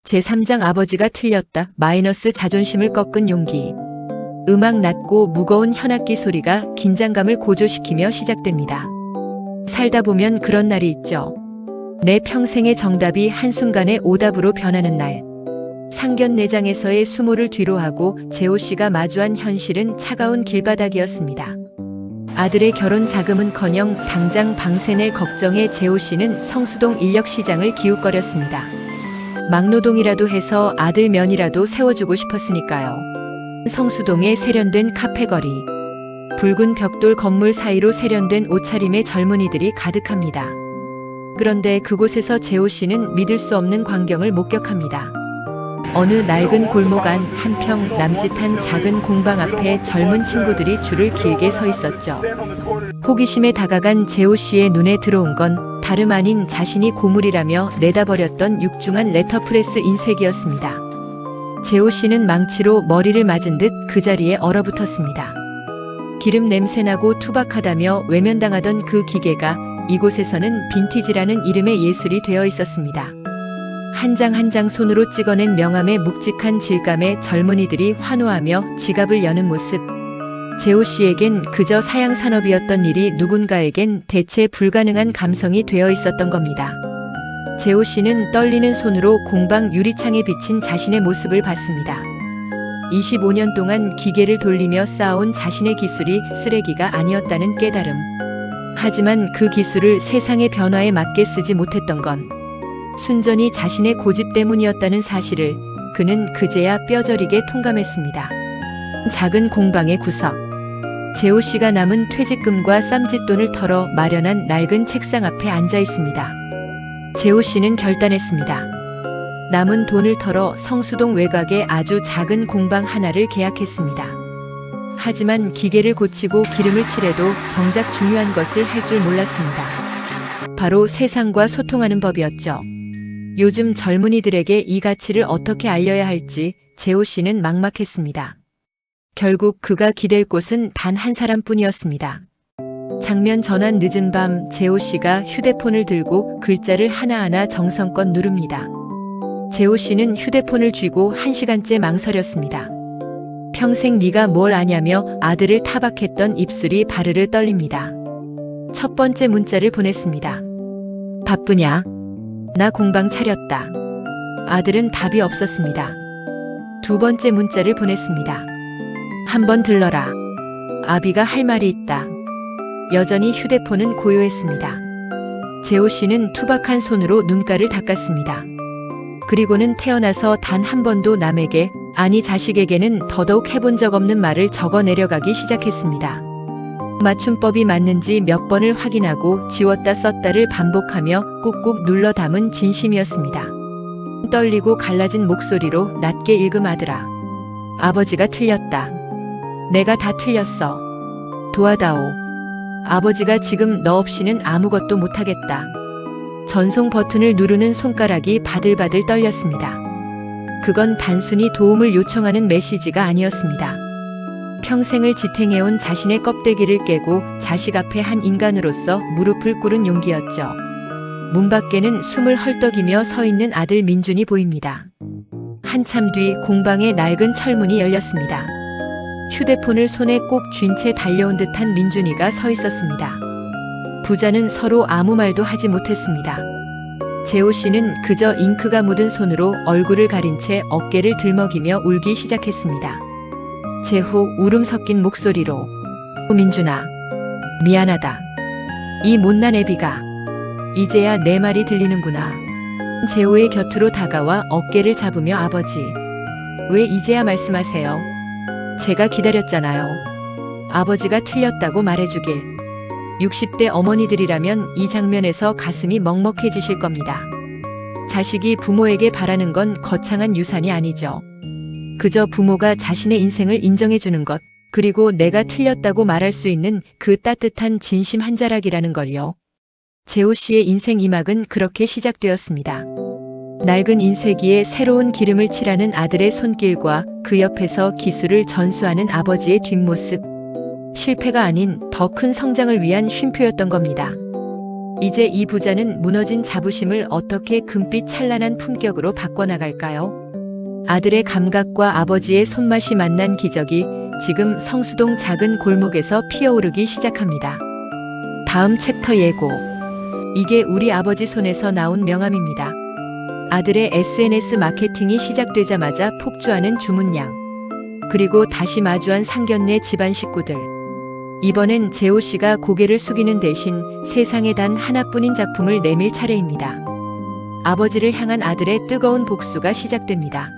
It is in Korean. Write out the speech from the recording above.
제3장 아버지가 틀렸다. 마이너스 자존심을 꺾은 용기. 음악 낮고 무거운 현악기 소리가 긴장감을 고조시키며 시작됩니다. 살다 보면 그런 날이 있죠. 내 평생의 정답이 한순간에 오답으로 변하는 날. 상견례장에서의 수모를 뒤로하고 재호 씨가 마주한 현실은 차가운 길바닥이었습니다. 아들의 결혼 자금은커녕 당장 방세 낼 걱정에 재호 씨는 성수동 인력시장을 기웃거렸습니다. 막노동이라도 해서 아들 면이라도 세워주고 싶었으니까요. 성수동의 세련된 카페거리. 붉은 벽돌 건물 사이로 세련된 옷차림의 젊은이들이 가득합니다. 그런데 그곳에서 재호 씨는 믿을 수 없는 광경을 목격합니다. 어느 낡은 골목 안 한평 남짓한 작은 공방 앞에 젊은 친구들이 줄을 길게 서 있었죠. 호기심에 다가간 재호 씨의 눈에 들어온 건 다름 아닌 자신이 고물이라며 내다버렸던 육중한 레터프레스 인쇄기였습니다. 재호 씨는 망치로 머리를 맞은 듯 그 자리에 얼어붙었습니다. 기름 냄새나고 투박하다며 외면당하던 그 기계가 이곳에서는 빈티지라는 이름의 예술이 되어 있었습니다. 한 장 한 장 손으로 찍어낸 명암의 묵직한 질감에 젊은이들이 환호하며 지갑을 여는 모습. 재호 씨에겐 그저 사양 산업이었던 일이 누군가에겐 대체 불가능한 감성이 되어 있었던 겁니다. 재호 씨는 떨리는 손으로 공방 유리창에 비친 자신의 모습을 봤습니다. 25년 동안 기계를 돌리며 쌓아온 자신의 기술이 쓰레기가 아니었다는 깨달음. 하지만 그 기술을 세상의 변화에 맞게 쓰지 못했던 건 순전히 자신의 고집 때문이었다는 사실을 그는 그제야 뼈저리게 통감했습니다. 작은 공방의 구석. 재호 씨가 남은 퇴직금과 쌈짓돈을 털어 마련한 낡은 책상 앞에 앉아 있습니다. 재호 씨는 결단했습니다. 남은 돈을 털어 성수동 외곽에 아주 작은 공방 하나를 계약했습니다. 하지만 기계를 고치고 기름을 칠해도 정작 중요한 것을 할 줄 몰랐습니다. 바로 세상과 소통하는 법이었죠. 요즘 젊은이들에게 이 가치를 어떻게 알려야 할지 재호 씨는 막막했습니다. 결국 그가 기댈 곳은 단 한 사람뿐이었습니다. 장면 전환 늦은 밤 재호 씨가 휴대폰을 들고 글자를 하나하나 정성껏 누릅니다. 재호 씨는 휴대폰을 쥐고 1시간째 망설였습니다. 평생 네가 뭘 아냐며 아들을 타박했던 입술이 바르르 떨립니다. 첫 번째 문자를 보냈습니다. 바쁘냐? 나 공방 차렸다. 아들은 답이 없었습니다. 두 번째 문자를 보냈습니다. 한번 들러라. 아비가 할 말이 있다. 여전히 휴대폰은 고요했습니다. 재호 씨는 투박한 손으로 눈가를 닦았습니다. 그리고는 태어나서 단 한 번도 남에게, 아니 자식에게는 더더욱 해본 적 없는 말을 적어 내려가기 시작했습니다. 맞춤법이 맞는지 몇 번을 확인하고 지웠다 썼다를 반복하며 꾹꾹 눌러 담은 진심이었습니다. 떨리고 갈라진 목소리로 낮게 읽음 아들아. 아버지가 틀렸다. 내가 다 틀렸어. 도와다오. 아버지가 지금 너 없이는 아무것도 못하겠다. 전송 버튼을 누르는 손가락이 바들바들 떨렸습니다. 그건 단순히 도움을 요청하는 메시지가 아니었습니다. 평생을 지탱해온 자신의 껍데기를 깨고 자식 앞에 한 인간으로서 무릎을 꿇은 용기였죠. 문 밖에는 숨을 헐떡이며 서 있는 아들 민준이 보입니다. 한참 뒤 공방의 낡은 철문이 열렸습니다. 휴대폰을 손에 꼭 쥔 채 달려온 듯한 민준이가 서 있었습니다. 부자는 서로 아무 말도 하지 못했습니다. 재호 씨는 그저 잉크가 묻은 손으로 얼굴을 가린 채 어깨를 들먹이며 울기 시작했습니다. 재호 울음 섞인 목소리로 민준아, 미안하다. 이 못난 애비가. 이제야 내 말이 들리는구나. 재호의 곁으로 다가와 어깨를 잡으며 아버지, 왜 이제야 말씀하세요? 제가 기다렸잖아요. 아버지가 틀렸다고 말해주길. 60대 어머니들이라면 이 장면에서 가슴이 먹먹해지실 겁니다. 자식이 부모에게 바라는 건 거창한 유산이 아니죠. 그저 부모가 자신의 인생을 인정해주는 것, 그리고 내가 틀렸다고 말할 수 있는 그 따뜻한 진심 한 자락이라는 걸요. 재호 씨의 인생 2막은 그렇게 시작되었습니다. 낡은 인쇄기에 새로운 기름을 칠하는 아들의 손길과 그 옆에서 기술을 전수하는 아버지의 뒷모습. 실패가 아닌 더 큰 성장을 위한 쉼표였던 겁니다. 이제 이 부자는 무너진 자부심을 어떻게 금빛 찬란한 품격으로 바꿔나갈까요? 아들의 감각과 아버지의 손맛이 만난 기적이 지금 성수동 작은 골목에서 피어오르기 시작합니다. 다음 챕터 예고. 이게 우리 아버지 손에서 나온 명함입니다. 아들의 SNS 마케팅이 시작되자마자 폭주하는 주문량. 그리고 다시 마주한 상견례 집안 식구들. 이번엔 재호 씨가 고개를 숙이는 대신 세상에 단 하나뿐인 작품을 내밀 차례입니다. 아버지를 향한 아들의 뜨거운 복수가 시작됩니다.